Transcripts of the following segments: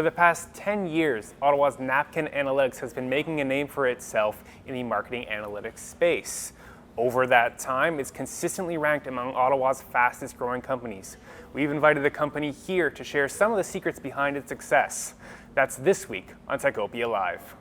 For the past 10 years, Ottawa's Napkin Analytics has been making a name for itself in the marketing analytics space. Over that time, it's consistently ranked among Ottawa's fastest growing companies. We've invited the company here to share some of the secrets behind its success. That's this week on Techopia Live.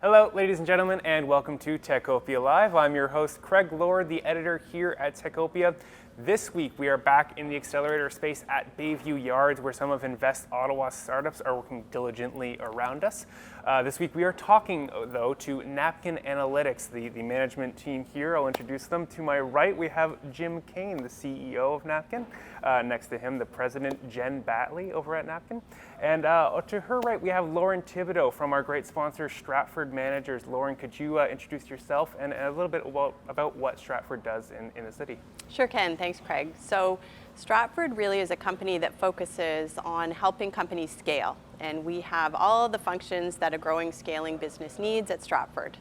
Hello, ladies and gentlemen, and welcome to Techopia Live. I'm your host, Craig Lord, the editor here at Techopia. This week, we are back in the accelerator space at Bayview Yards, where some of Invest Ottawa's startups are working diligently around us. This week, we are talking, though, to Napkin Analytics, the management team here. I'll introduce them. To my right, we have Jim Kane, the CEO of Napkin. Next to him, the president, Jen Batley, over at Napkin. And to her right, we have Lauren Thibodeau from our great sponsor, Stratford Managers. Lauren, could you introduce yourself and a little bit about what Stratford does in the city? Sure can. Thanks, Craig. So Stratford really is a company that focuses on helping companies scale. And we have all the functions that a growing, scaling business needs at Stratford.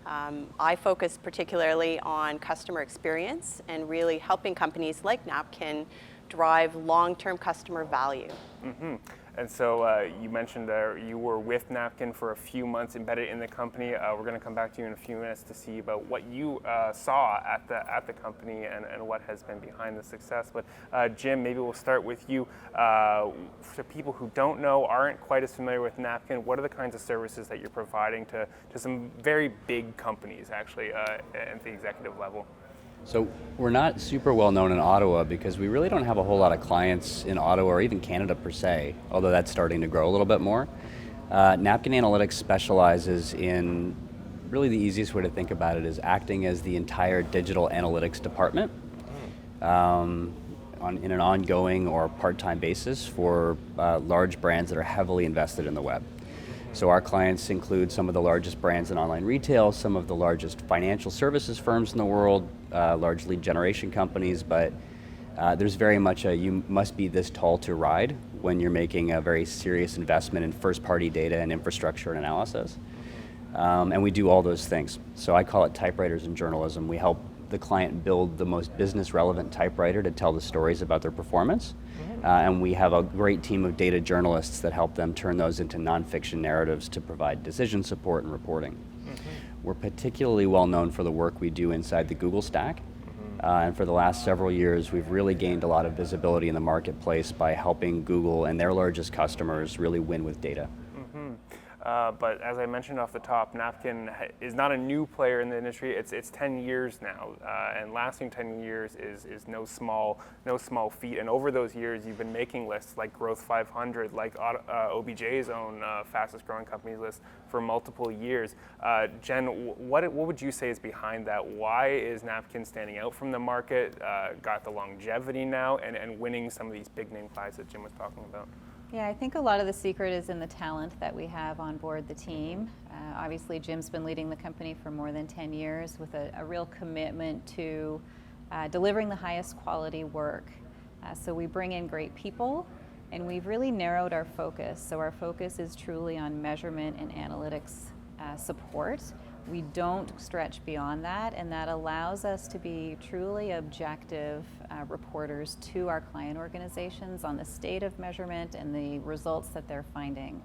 I focus particularly on customer experience and really helping companies like Napkin drive long-term customer value. And so you mentioned you were with Napkin for a few months embedded in the company. We're going to come back to you in a few minutes to see about what you saw at the company and what has been behind the success. But Jim, maybe we'll start with you. For people who don't know, aren't quite as familiar with Napkin, what are the kinds of services that you're providing to some very big companies, actually, at the executive level? So we're not super well known in Ottawa because we really don't have a whole lot of clients in Ottawa or even Canada per se, although that's starting to grow a little bit more. Napkin Analytics specializes in, really the easiest way to think about it is acting as the entire digital analytics department in an ongoing or part-time basis for large brands that are heavily invested in the web. So our clients include some of the largest brands in online retail, some of the largest financial services firms in the world, large lead generation companies, but there's very much you must be this tall to ride when you're making a very serious investment in first-party data and infrastructure and analysis. And we do all those things. So I call it typewriters in journalism. We help the client build the most business-relevant typewriter to tell the stories about their performance. And we have a great team of data journalists that help them turn those into nonfiction narratives to provide decision support and reporting. We're particularly well known for the work we do inside the Google stack. And for the last several years, we've really gained a lot of visibility in the marketplace by helping Google and their largest customers really win with data. But as I mentioned off the top, Napkin is not a new player in the industry. It's 10 years now, and lasting 10 years is no small feat. And over those years, you've been making lists like Growth 500, like OBJ's own fastest growing companies list for multiple years. Jen, what would you say is behind that? Why is Napkin standing out from the market, got the longevity now, and winning some of these big name clients that Jim was talking about? Yeah, I think a lot of the secret is in the talent that we have on board the team. Obviously, Jim's been leading the company for more than 10 years with a real commitment to delivering the highest quality work. So we bring in great people, and we've really narrowed our focus. So our focus is truly on measurement and analytics support. We don't stretch beyond that, and that allows us to be truly objective reporters to our client organizations on the state of measurement and the results that they're finding.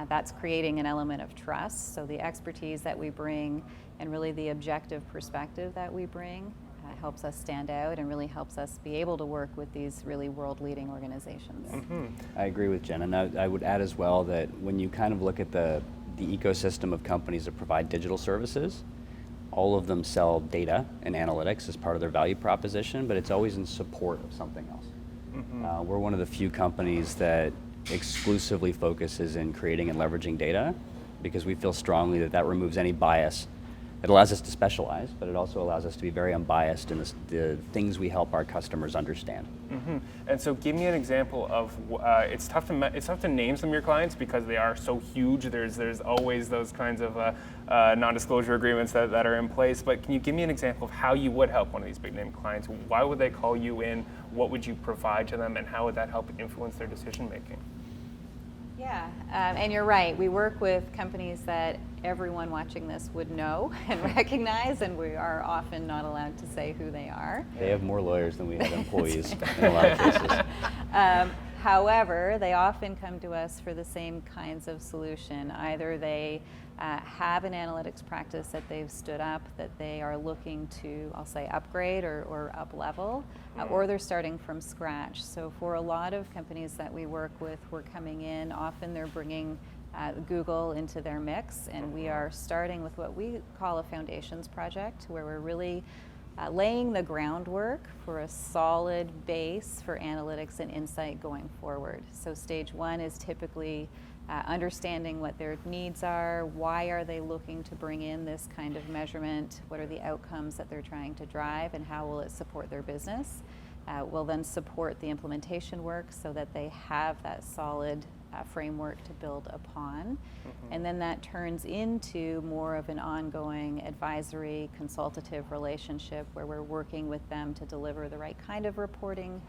That's creating an element of trust. So the expertise that we bring and really the objective perspective that we bring helps us stand out and really helps us be able to work with these really world-leading organizations. I agree with Jen, and I would add as well that when you kind of look at the ecosystem of companies that provide digital services, all of them sell data and analytics as part of their value proposition, but it's always in support of something else. We're one of the few companies that exclusively focuses in creating and leveraging data because we feel strongly that removes any bias It allows us to specialize, but it also allows us to be very unbiased in the things we help our customers understand. Mm-hmm. And so give me an example of, it's tough to name some of your clients because they are so huge. There's always those kinds of non-disclosure agreements that are in place, but can you give me an example of how you would help one of these big name clients? Why would they call you in? What would you provide to them, and how would that help influence their decision making? Yeah, and you're right. We work with companies that everyone watching this would know and recognize, and we are often not allowed to say who they are. They have more lawyers than we have employees in a lot of cases. However, they often come to us for the same kinds of solution. Either they have an analytics practice that they've stood up that they are looking to, I'll say, upgrade or up level, or they're starting from scratch. So for a lot of companies that we work with, we're coming in, often they're bringing Google into their mix, and we are starting with what we call a foundations project, where we're really laying the groundwork for a solid base for analytics and insight going forward. So stage one is typically understanding what their needs are, why are they looking to bring in this kind of measurement, what are the outcomes that they're trying to drive, and how will it support their business. We'll then support the implementation work so that they have that solid framework to build upon. And then that turns into more of an ongoing advisory consultative relationship where we're working with them to deliver the right kind of reporting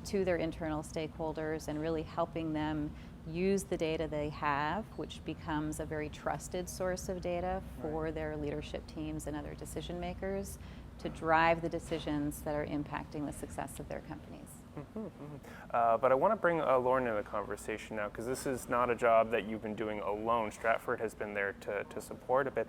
to their internal stakeholders, and really helping them use the data they have, which becomes a very trusted source of data for their leadership teams and other decision makers to drive the decisions that are impacting the success of their companies. But I want to bring Lauren into the conversation now, because this is not a job that you've been doing alone. Stratford has been there to support a bit.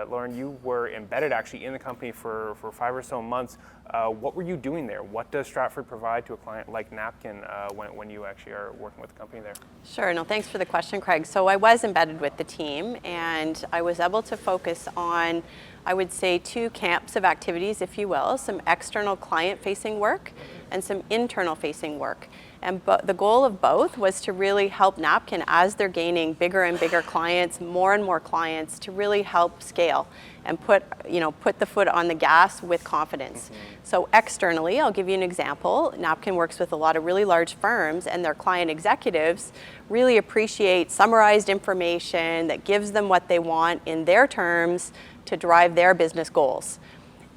Lauren, you were embedded actually in the company for 5 or so months. What were you doing there? What does Stratford provide to a client like Napkin when you actually are working with the company there? Sure, no, thanks for the question, Craig. So I was embedded with the team, and I was able to focus on, I would say, 2 camps of activities, if you will, some external client-facing work and some internal-facing work. And the goal of both was to really help Napkin, as they're gaining bigger and bigger clients, more and more clients, to really help scale and put the foot on the gas with confidence. So externally, I'll give you an example. Napkin works with a lot of really large firms, and their client executives really appreciate summarized information that gives them what they want in their terms to drive their business goals.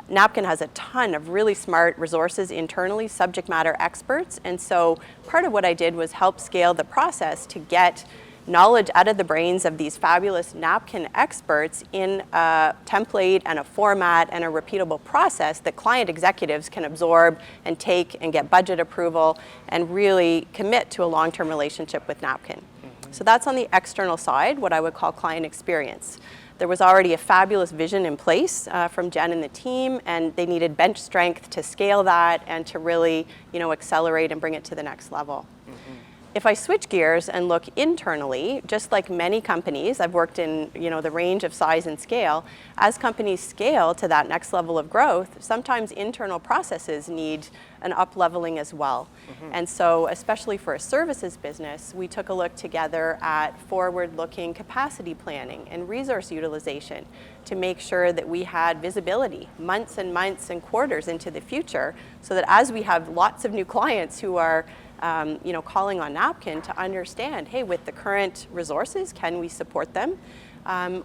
Napkin has a ton of really smart resources internally, subject matter experts, and so part of what I did was help scale the process to get knowledge out of the brains of these fabulous Napkin experts in a template and a format and a repeatable process that client executives can absorb and take and get budget approval and really commit to a long-term relationship with Napkin. So that's on the external side, what I would call client experience. There was already a fabulous vision in place from Jen and the team, and they needed bench strength to scale that and to really, accelerate and bring it to the next level. If I switch gears and look internally, just like many companies, I've worked in the range of size and scale. As companies scale to that next level of growth, sometimes internal processes need an up-leveling as well. And so, especially for a services business, we took a look together at forward-looking capacity planning and resource utilization to make sure that we had visibility months and months and quarters into the future, so that as we have lots of new clients who are calling on Napkin, to understand, hey, with the current resources, can we support them?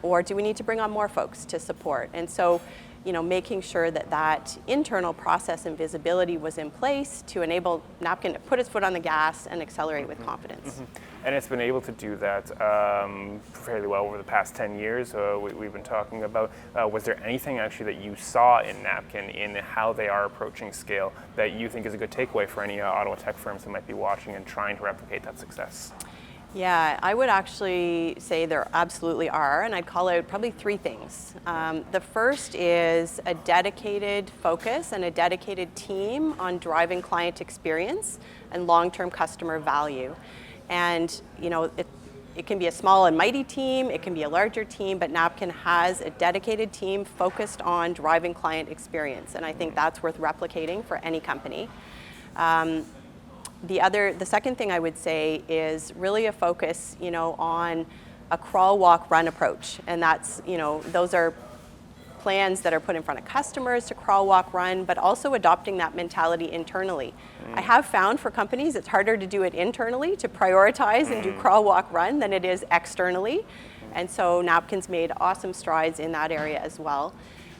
Or do we need to bring on more folks to support? And so, making sure that that internal process and visibility was in place to enable Napkin to put its foot on the gas and accelerate with confidence. And it's been able to do that fairly well over the past 10 years we've been talking about. Was there anything actually that you saw in Napkin in how they are approaching scale that you think is a good takeaway for any Ottawa tech firms that might be watching and trying to replicate that success? Yeah, I would actually say there absolutely are, and I'd call out probably 3 things. The first is a dedicated focus and a dedicated team on driving client experience and long-term customer value. And it can be a small and mighty team, it can be a larger team, but Napkin has a dedicated team focused on driving client experience, and I think that's worth replicating for any company. The second thing I would say is really a focus, on a crawl, walk, run approach. And that's, those are plans that are put in front of customers to crawl, walk, run, but also adopting that mentality internally. I have found for companies it's harder to do it internally, to prioritize and do crawl, walk, run than it is externally. And so Napkin's made awesome strides in that area as well.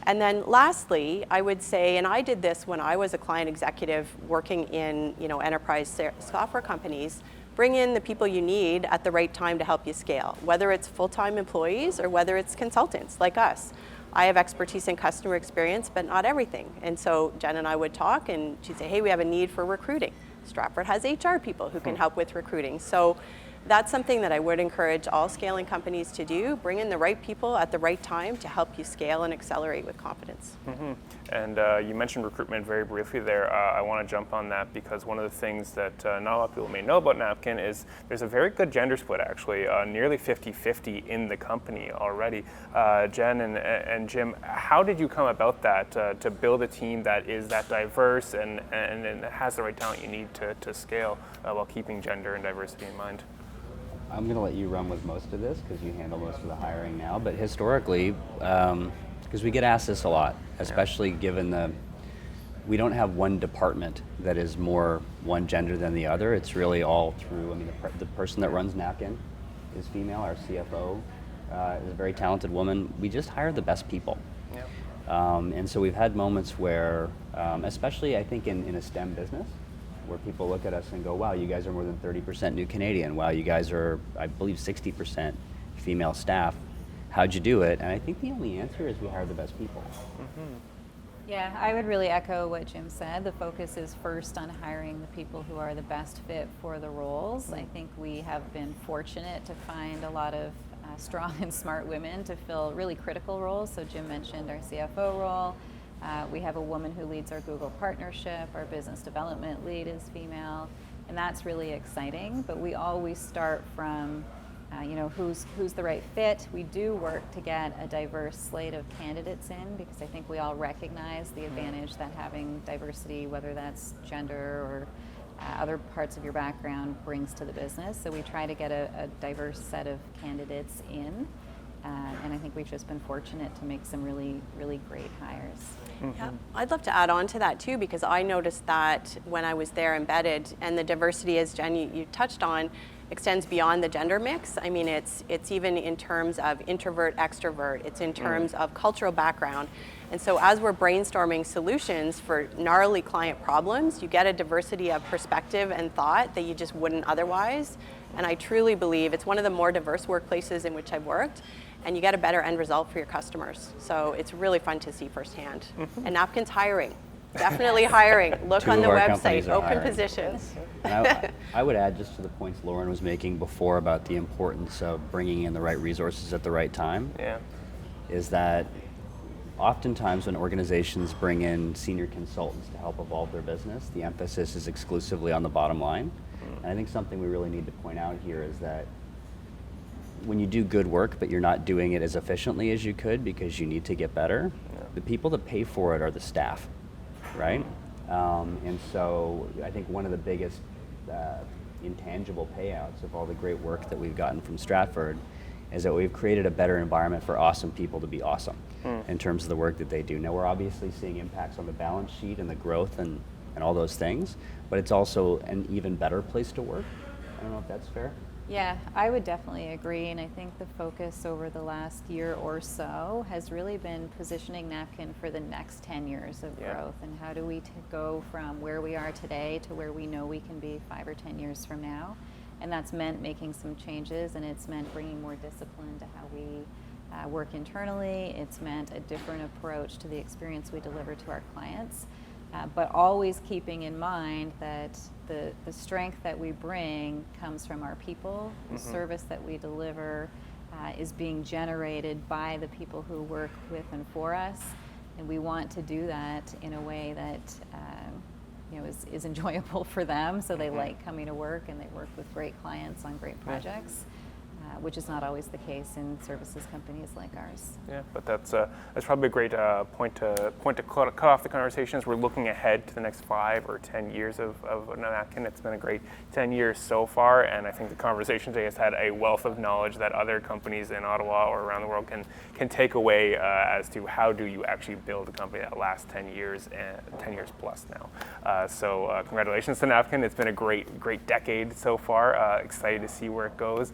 And then lastly, I would say, and I did this when I was a client executive working in enterprise software companies, bring in the people you need at the right time to help you scale, whether it's full-time employees or whether it's consultants like us. I have expertise in customer experience, but not everything. And so Jen and I would talk, and she'd say, hey, we have a need for recruiting. Stratford has HR people who can help with recruiting. So that's something that I would encourage all scaling companies to do. Bring in the right people at the right time to help you scale and accelerate with confidence. And you mentioned recruitment very briefly there. I want to jump on that because one of the things that not a lot of people may know about Napkin is there's a very good gender split, actually, nearly 50-50 in the company already. Jen and Jim, how did you come about that, to build a team that is that diverse and has the right talent you need to scale while keeping gender and diversity in mind? I'm going to let you run with most of this because you handle most of the hiring now, but historically, because we get asked this a lot, especially given we don't have one department that is more one gender than the other. It's really all through, the person that runs Napkin is female, our CFO is a very talented woman. We just hire the best people. And so we've had moments where, especially I think in a STEM business, where people look at us and go, wow, you guys are more than 30% New Canadian. Wow, you guys are, I believe, 60% female staff. How'd you do it? And I think the only answer is we hire the best people. Yeah, I would really echo what Jim said. The focus is first on hiring the people who are the best fit for the roles. I think we have been fortunate to find a lot of strong and smart women to fill really critical roles. So Jim mentioned our CFO role. We have a woman who leads our Google partnership. Our business development lead is female, and that's really exciting. But we always start from, who's the right fit. We do work to get a diverse slate of candidates in because I think we all recognize the advantage that having diversity, whether that's gender or other parts of your background, brings to the business. So we try to get a diverse set of candidates in. And I think we've just been fortunate to make some really, really great hires. Yeah, I'd love to add on to that too, because I noticed that when I was there embedded, and the diversity, as Jen, you touched on, extends beyond the gender mix. I mean, it's even in terms of introvert, extrovert. It's in terms of cultural background. And so as we're brainstorming solutions for gnarly client problems, you get a diversity of perspective and thought that you just wouldn't otherwise. And I truly believe it's one of the more diverse workplaces in which I've worked, and you get a better end result for your customers. So it's really fun to see firsthand. And Napkin's hiring, definitely hiring. Look on the website, open positions. And I would add just to the points Lauren was making before about the importance of bringing in the right resources at the right time, is that oftentimes when organizations bring in senior consultants to help evolve their business, the emphasis is exclusively on the bottom line. And I think something we really need to point out here is that when you do good work, but you're not doing it as efficiently as you could because you need to get better, the people that pay for it are the staff, right? And so I think one of the biggest intangible payouts of all the great work that we've gotten from Stratford is that we've created a better environment for awesome people to be awesome in terms of the work that they do. Now, we're obviously seeing impacts on the balance sheet and the growth and all those things, but it's also an even better place to work. I don't know if that's fair. Yeah, I would definitely agree, and I think the focus over the last year or so has really been positioning Napkin for the next 10 years of growth, and how do we go from where we are today to where we know we can be 5 or 10 years from now. And that's meant making some changes, and it's meant bringing more discipline to how we work internally. It's meant a different approach to the experience we deliver to our clients. But always keeping in mind that the strength that we bring comes from our people. The service that we deliver is being generated by the people who work with and for us, and we want to do that in a way that is enjoyable for them, so they like coming to work and they work with great clients on great projects. which is not always the case in services companies like ours. Yeah, but that's probably a great point to cut off the conversation as we're looking ahead to the next 5 or 10 years of Napkin. It's been a great 10 years so far, and I think the conversation today has had a wealth of knowledge that other companies in Ottawa or around the world can take away as to how do you actually build a company that lasts 10 years and 10 years plus now. So congratulations to Napkin. It's been a great decade so far. Excited to see where it goes.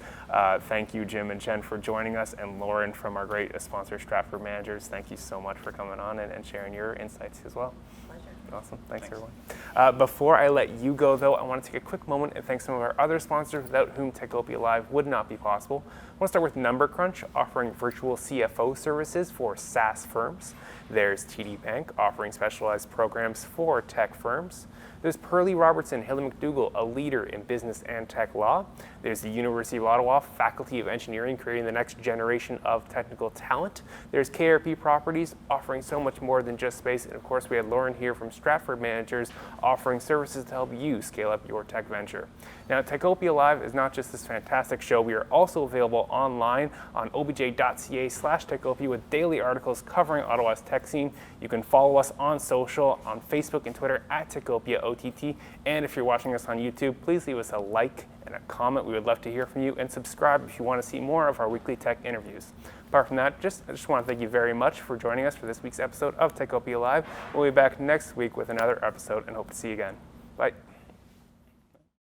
Thank you, Jim and Jen, for joining us, and Lauren from our great sponsor, Stratford Managers. Thank you so much for coming on and sharing your insights as well. Pleasure. Awesome. Thanks, everyone. Before I let you go, though, I want to take a quick moment and thank some of our other sponsors without whom Techopia Live would not be possible. I want to start with Number Crunch, offering virtual CFO services for SaaS firms. There's TD Bank, offering specialized programs for tech firms. There's Pearlie Robertson Hilly McDougall, a leader in business and tech law. There's the University of Ottawa Faculty of Engineering, creating the next generation of technical talent. There's KRP Properties, offering so much more than just space. And of course, we had Lauren here from Stratford Managers, offering services to help you scale up your tech venture. Now, Techopia Live is not just this fantastic show. We are also available online on obj.ca/Techopia with daily articles covering Ottawa's tech scene. You can follow us on social, on Facebook and Twitter at Techopia OTT. And if you're watching us on YouTube, please leave us a like and a comment. We would love to hear from you, and subscribe if you want to see more of our weekly tech interviews. Apart from that, I just want to thank you very much for joining us for this week's episode of Techopia Live. We'll be back next week with another episode and hope to see you again. Bye.